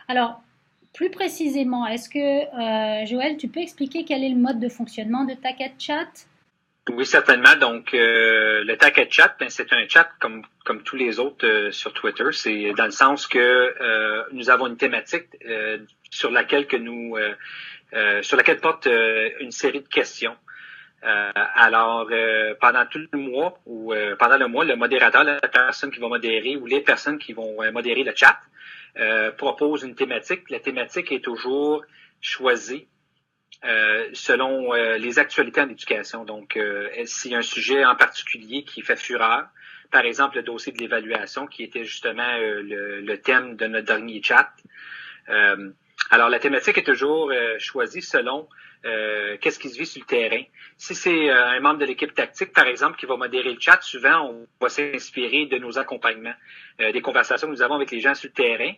Alors, plus précisément, est-ce que, Joël, tu peux expliquer quel est le mode de fonctionnement de Tacat Chat? Oui, certainement. Donc, le Tacket Chat, ben, c'est un chat comme tous les autres sur Twitter. C'est dans le sens que nous avons une thématique sur laquelle sur laquelle porte une série de questions. Pendant tout le mois ou pendant le mois, le modérateur, la personne qui va modérer ou les personnes qui vont modérer le chat propose une thématique. La thématique est toujours choisie selon les actualités en éducation. Donc, s'il y a un sujet en particulier qui fait fureur, par exemple le dossier de l'évaluation qui était justement le thème de notre dernier chat. Alors, la thématique est toujours choisie selon qu'est-ce qui se vit sur le terrain. Si c'est un membre de l'équipe tactique, par exemple, qui va modérer le chat, souvent, on va s'inspirer de nos accompagnements, des conversations que nous avons avec les gens sur le terrain.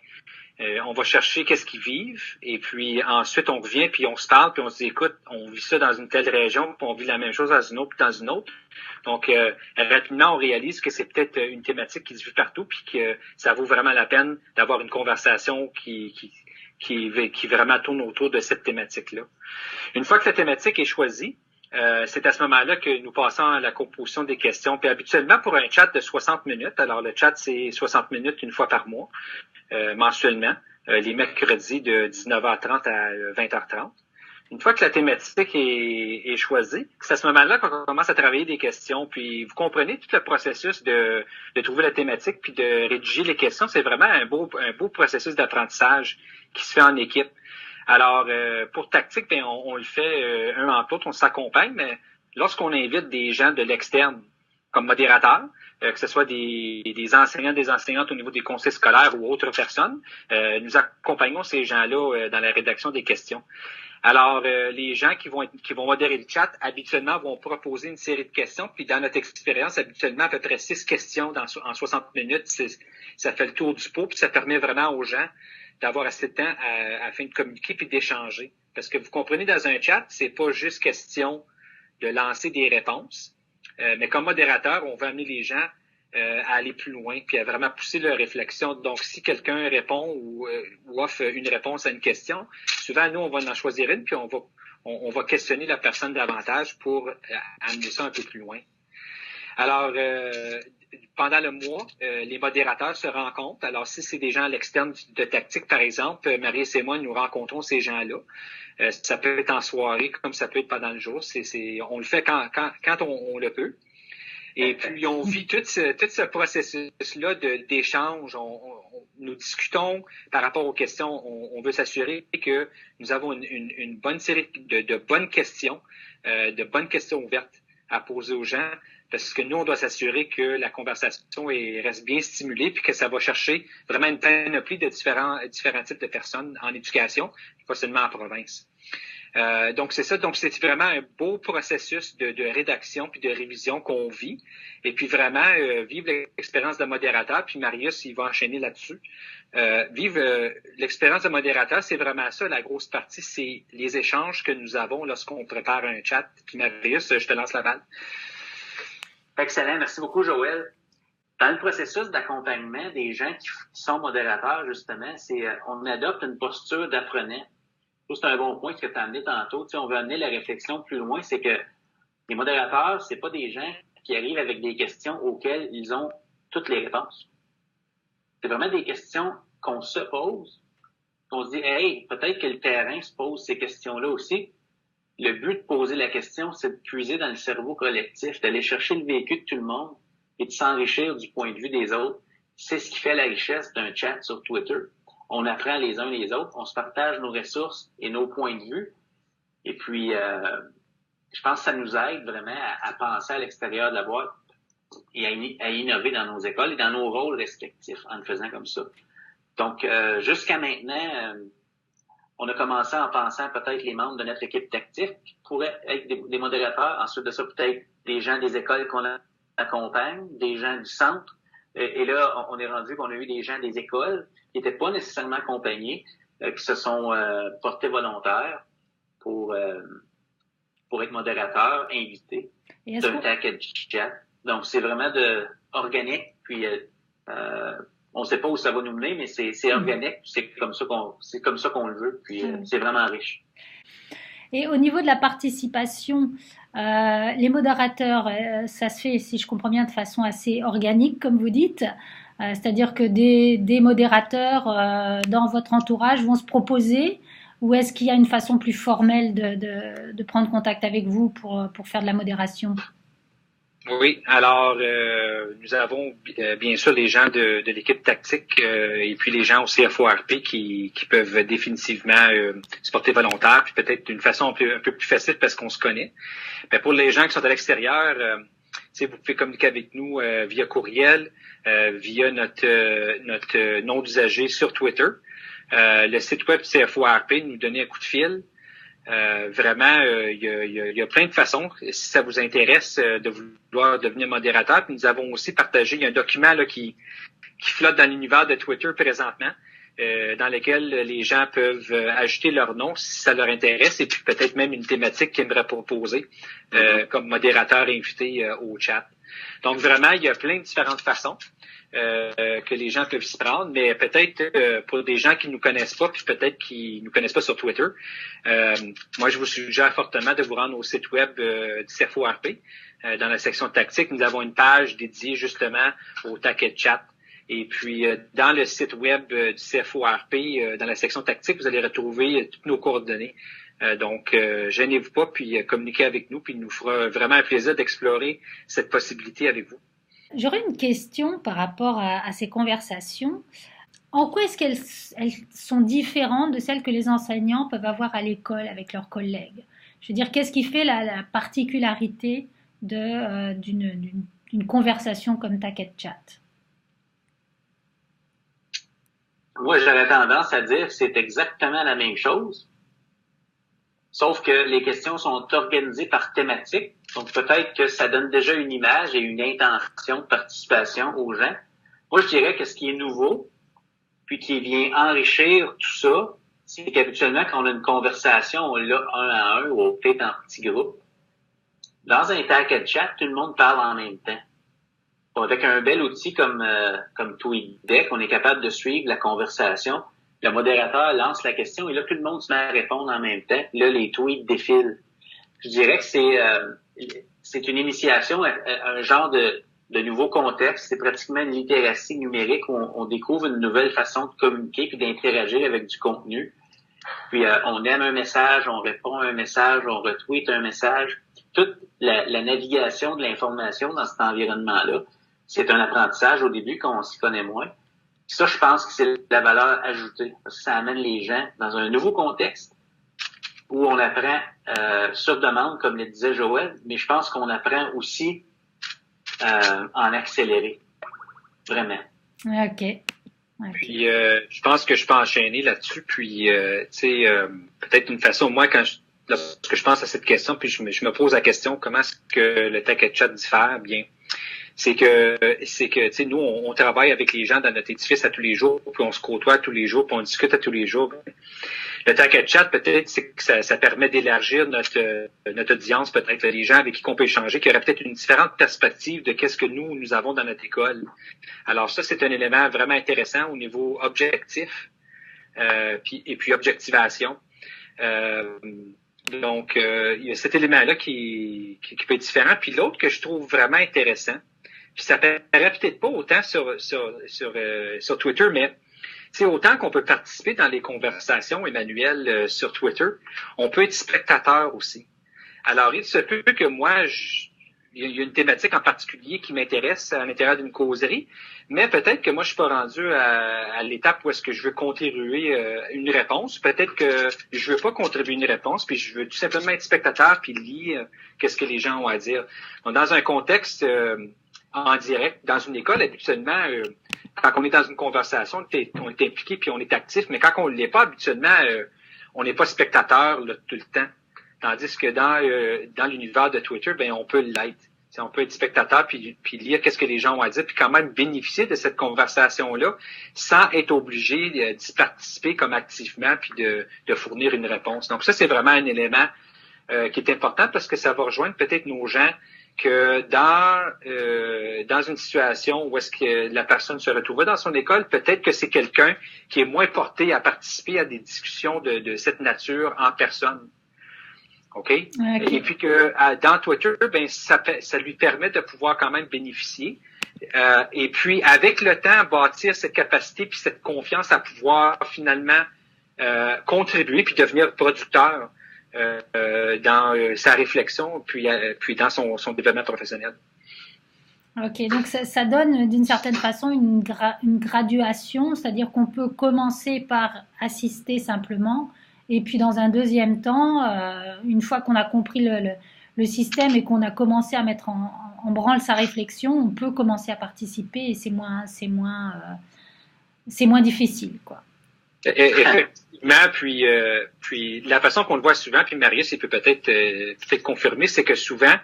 On va chercher qu'est-ce qu'ils vivent et puis ensuite on revient puis on se parle puis on se dit écoute, on vit ça dans une telle région puis on vit la même chose dans une autre puis dans une autre. Donc rapidement on réalise que c'est peut-être une thématique qui se vit partout puis que ça vaut vraiment la peine d'avoir une conversation qui vraiment tourne autour de cette thématique-là. Une fois que la thématique est choisie, c'est à ce moment-là que nous passons à la composition des questions. Puis habituellement, pour un chat de 60 minutes, alors le chat, c'est 60 minutes une fois par mois, mensuellement, les mercredis de 19h30 à 20h30. Une fois que la thématique est choisie, c'est à ce moment-là qu'on commence à travailler des questions. Puis vous comprenez tout le processus de trouver la thématique puis de rédiger les questions. C'est vraiment un beau processus d'apprentissage qui se fait en équipe. Alors, pour tactique, ben, on le fait un entre l'autre, on s'accompagne, mais lorsqu'on invite des gens de l'externe comme modérateurs, que ce soit des enseignants, des enseignantes au niveau des conseils scolaires ou autres personnes, nous accompagnons ces gens-là dans la rédaction des questions. Alors, les gens qui vont modérer le chat, habituellement, vont proposer une série de questions. Puis, dans notre expérience, habituellement, à peu près 6 questions en 60 minutes, ça fait le tour du pot. Puis, ça permet vraiment aux gens d'avoir assez de temps afin de communiquer puis d'échanger. Parce que vous comprenez, dans un chat, c'est pas juste question de lancer des réponses. Mais comme modérateur, on veut amener les gens à aller plus loin puis à vraiment pousser leur réflexion. Donc, si quelqu'un répond ou offre une réponse à une question, souvent, nous, on va en choisir une puis on va questionner la personne davantage pour amener ça un peu plus loin. Alors, pendant le mois, les modérateurs se rencontrent. Alors, si c'est des gens à l'externe de tactique, par exemple, Marie et moi, nous rencontrons ces gens-là. Ça peut être en soirée, comme ça peut être pendant le jour. On le fait quand on le peut. Et puis, on vit tout ce processus-là d'échange. Nous discutons par rapport aux questions. On veut s'assurer que nous avons une bonne série de bonnes questions ouvertes à poser aux gens. Parce que nous, on doit s'assurer que la conversation reste bien stimulée puis que ça va chercher vraiment une panoplie de différents types de personnes en éducation, pas seulement en province. Donc, c'est ça. Donc, c'est vraiment un beau processus de rédaction puis de révision qu'on vit. Et puis, vraiment, vivre l'expérience de modérateur. Puis, Marius, il va enchaîner là-dessus. Vivre l'expérience de modérateur, c'est vraiment ça, la grosse partie. C'est les échanges que nous avons lorsqu'on prépare un chat. Puis, Marius, je te lance la balle. Excellent. Merci beaucoup, Joël. Dans le processus d'accompagnement des gens qui sont modérateurs, justement, on adopte une posture d'apprenant. C'est un bon point que tu as amené tantôt. Tu sais, on veut amener la réflexion plus loin, c'est que les modérateurs, c'est pas des gens qui arrivent avec des questions auxquelles ils ont toutes les réponses. C'est vraiment des questions qu'on se pose, qu'on se dit, hey, peut-être que le terrain se pose ces questions-là aussi. Le but de poser la question, c'est de puiser dans le cerveau collectif, d'aller chercher le vécu de tout le monde et de s'enrichir du point de vue des autres. C'est ce qui fait la richesse d'un chat sur Twitter. On apprend les uns les autres, on se partage nos ressources et nos points de vue. Et puis, je pense que ça nous aide vraiment à penser à l'extérieur de la boîte et à innover dans nos écoles et dans nos rôles respectifs en le faisant comme ça. Donc, jusqu'à maintenant, on a commencé en pensant peut-être les membres de notre équipe tactique qui pourraient être des modérateurs. Ensuite de ça, peut-être des gens des écoles qu'on accompagne, des gens du centre. Et là, on est rendu qu'on a eu des gens des écoles qui n'étaient pas nécessairement accompagnés, qui se sont portés volontaires pour être modérateurs, invités d'un Tacket Chat. Donc, c'est vraiment organique, puis on sait pas où ça va nous mener, mais c'est organique, c'est comme ça qu'on le veut, puis c'est vraiment riche. Et au niveau de la participation, les modérateurs, ça se fait, si je comprends bien, de façon assez organique, comme vous dites. C'est-à-dire que des modérateurs dans votre entourage vont se proposer, ou est-ce qu'il y a une façon plus formelle de prendre contact avec vous pour faire de la modération? Oui, alors nous avons bien sûr les gens de l'équipe tactique et puis les gens au CFORP qui peuvent définitivement se porter volontaire, puis peut-être d'une façon un peu plus facile parce qu'on se connaît. Mais pour les gens qui sont à l'extérieur, vous pouvez communiquer avec nous via courriel, via notre nom d'usager sur Twitter. Le site web CFORP, nous donner un coup de fil. Vraiment, il y a plein de façons. Si ça vous intéresse de vouloir devenir modérateur, puis nous avons aussi partagé, il y a un document là, qui flotte dans l'univers de Twitter présentement, dans lequel les gens peuvent ajouter leur nom si ça leur intéresse, et puis peut-être même une thématique qu'ils aimeraient proposer comme modérateur invité au chat. Donc vraiment, il y a plein de différentes façons. Que les gens peuvent s'y prendre, mais peut-être pour des gens qui nous connaissent pas, puis peut-être qui nous connaissent pas sur Twitter, moi je vous suggère fortement de vous rendre au site web du CFORP. Dans la section tactique, nous avons une page dédiée justement au Taquet Chat. Et puis dans le site web du CFORP, dans la section tactique, vous allez retrouver toutes nos coordonnées. Donc, gênez-vous pas, puis communiquez avec nous, puis il nous fera vraiment un plaisir d'explorer cette possibilité avec vous. J'aurais une question par rapport à ces conversations. En quoi est-ce qu'elles sont différentes de celles que les enseignants peuvent avoir à l'école avec leurs collègues? Je veux dire, qu'est-ce qui fait la particularité d'une conversation comme Taquet Chat? Moi, j'aurais tendance à dire que c'est exactement la même chose, sauf que les questions sont organisées par thématique. Donc, peut-être que ça donne déjà une image et une intention de participation aux gens. Moi, je dirais que ce qui est nouveau, puis qui vient enrichir tout ça, c'est qu'habituellement, quand on a une conversation, on l'a un à un ou peut-être en petits groupes. Dans un Taquet Chat, tout le monde parle en même temps. Avec un bel outil comme TweetDeck, on est capable de suivre la conversation. Le modérateur lance la question et là, tout le monde se met à répondre en même temps. Là, les tweets défilent. Je dirais que c'est une initiation à un genre de nouveau contexte. C'est pratiquement une littératie numérique où on découvre une nouvelle façon de communiquer puis d'interagir avec du contenu. Puis on aime un message, on répond à un message, on retweet un message. Toute la navigation de l'information dans cet environnement-là, c'est un apprentissage au début quand on s'y connaît moins. Ça, je pense que c'est la valeur ajoutée, parce que ça amène les gens dans un nouveau contexte où on apprend sur demande, comme le disait Joël, mais je pense qu'on apprend aussi en accéléré. Vraiment. OK. Puis, je pense que je peux enchaîner là-dessus. Puis, peut-être une façon, moi, lorsque je pense à cette question, puis je me pose la question, comment est-ce que le Taquet Chat diffère? Bien, c'est que tu sais, nous, on travaille avec les gens dans notre édifice à tous les jours, puis on se côtoie tous les jours, puis on discute à tous les jours. Le Taquet Chat, peut-être, c'est que ça permet d'élargir notre audience, peut-être les gens avec qui on peut échanger, qui auraient peut-être une différente perspective de qu'est-ce que nous avons dans notre école. Alors ça, c'est un élément vraiment intéressant au niveau objectif, et puis objectivation. Donc, il y a cet élément-là qui peut être différent. Puis l'autre que je trouve vraiment intéressant, puis ça paraît peut-être pas autant sur Twitter, mais c'est autant qu'on peut participer dans les conversations, Emmanuel, sur Twitter, on peut être spectateur aussi. Alors, il se peut que moi, il y a une thématique en particulier qui m'intéresse à l'intérieur d'une causerie, mais peut-être que moi, je suis pas rendu à l'étape où est-ce que je veux contribuer une réponse. Peut-être que je veux pas contribuer une réponse, puis je veux tout simplement être spectateur puis lire qu'est-ce que les gens ont à dire. Donc, dans un contexte en direct, dans une école, habituellement, quand on est dans une conversation, on est impliqué puis on est actif, mais quand on ne l'est pas, habituellement, on n'est pas spectateur là, tout le temps. Tandis que dans l'univers de Twitter, ben on peut l'être. T'sais, on peut être spectateur puis lire qu'est-ce que les gens ont à dire, puis quand même bénéficier de cette conversation-là sans être obligé d'y participer comme activement puis de fournir une réponse. Donc ça, c'est vraiment un élément qui est important parce que ça va rejoindre peut-être nos gens que dans une situation où est-ce que la personne se retrouvait dans son école, peut-être que c'est quelqu'un qui est moins porté à participer à des discussions de cette nature en personne. OK? Et puis que dans Twitter, ben ça lui permet de pouvoir quand même bénéficier. Et puis avec le temps, bâtir cette capacité puis cette confiance à pouvoir finalement contribuer puis devenir producteur dans sa réflexion puis dans son développement professionnel. Ok, donc ça donne d'une certaine façon une graduation, c'est-à-dire qu'on peut commencer par assister simplement, et puis dans un deuxième temps, une fois qu'on a compris le système et qu'on a commencé à mettre en branle sa réflexion, on peut commencer à participer et c'est moins difficile, quoi. Effectivement, puis la façon qu'on le voit souvent, puis Marius, il peut peut-être confirmer, c'est que souvent,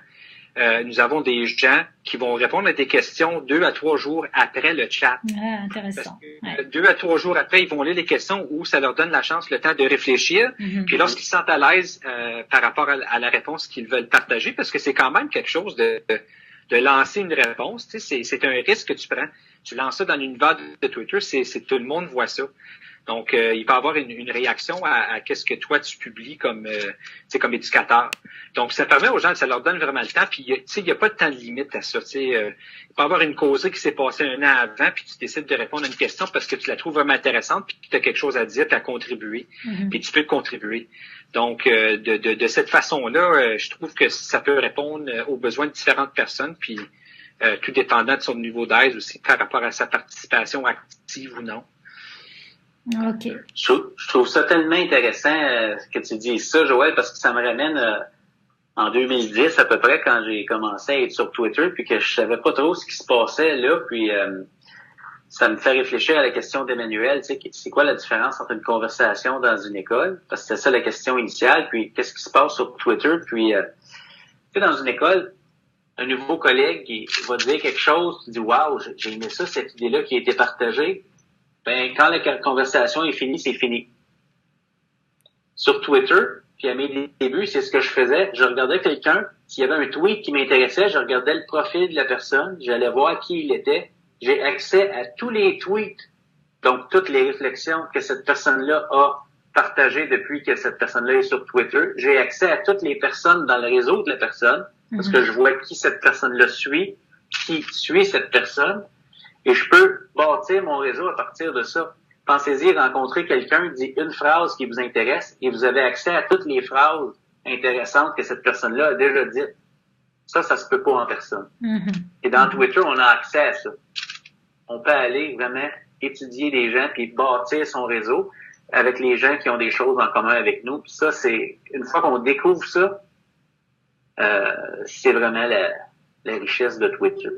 nous avons des gens qui vont répondre à des questions 2 à 3 jours après le chat. Intéressant. Parce que 2 à 3 jours après, ils vont lire les questions où ça leur donne la chance, le temps de réfléchir. Puis lorsqu'ils se sentent à l'aise par rapport à la réponse qu'ils veulent partager, parce que c'est quand même quelque chose de lancer une réponse, tu sais, c'est un risque que tu prends. Tu lances ça dans l'univers de Twitter, c'est tout le monde voit ça. Donc, il peut y avoir une réaction à qu'est-ce que toi tu publies comme éducateur. Donc, ça permet aux gens, ça leur donne vraiment le temps. Puis, tu sais, il n'y a pas de temps de limite à ça. Tu sais, il peut y avoir une causerie qui s'est passée 1 an avant, puis tu décides de répondre à une question parce que tu la trouves vraiment intéressante, puis tu as quelque chose à dire, tu as contribué, puis tu peux contribuer. Donc, de cette façon-là, je trouve que ça peut répondre aux besoins de différentes personnes, puis tout dépendant de son niveau d'aise aussi par rapport à sa participation active ou non. Ok. Je trouve ça tellement intéressant que tu dises ça, Joël, parce que ça me ramène en 2010 à peu près quand j'ai commencé à être sur Twitter, puis que je savais pas trop ce qui se passait là, puis ça me fait réfléchir à la question d'Emmanuel, tu sais, c'est quoi la différence entre une conversation dans une école, parce que c'était ça la question initiale, puis qu'est-ce qui se passe sur Twitter, puis tu sais, dans une école, un nouveau collègue il va dire quelque chose, tu dis waouh, j'ai aimé ça, cette idée-là qui a été partagée. Ben, quand la conversation est finie, c'est fini. Sur Twitter, puis à mes débuts, c'est ce que je faisais. Je regardais quelqu'un, s'il y avait un tweet qui m'intéressait, je regardais le profil de la personne, j'allais voir qui il était. J'ai accès à tous les tweets, donc toutes les réflexions que cette personne-là a partagées depuis que cette personne-là est sur Twitter. J'ai accès à toutes les personnes dans le réseau de la personne, parce que je vois qui cette personne-là suit, qui suit cette personne. Et je peux bâtir mon réseau à partir de ça. Pensez-y, rencontrer quelqu'un, dit une phrase qui vous intéresse et vous avez accès à toutes les phrases intéressantes que cette personne-là a déjà dites. Ça se peut pas en personne. Et dans Twitter, on a accès à ça. On peut aller vraiment étudier les gens puis bâtir son réseau avec les gens qui ont des choses en commun avec nous. Puis ça, c'est une fois qu'on découvre ça, c'est vraiment la richesse de Twitter.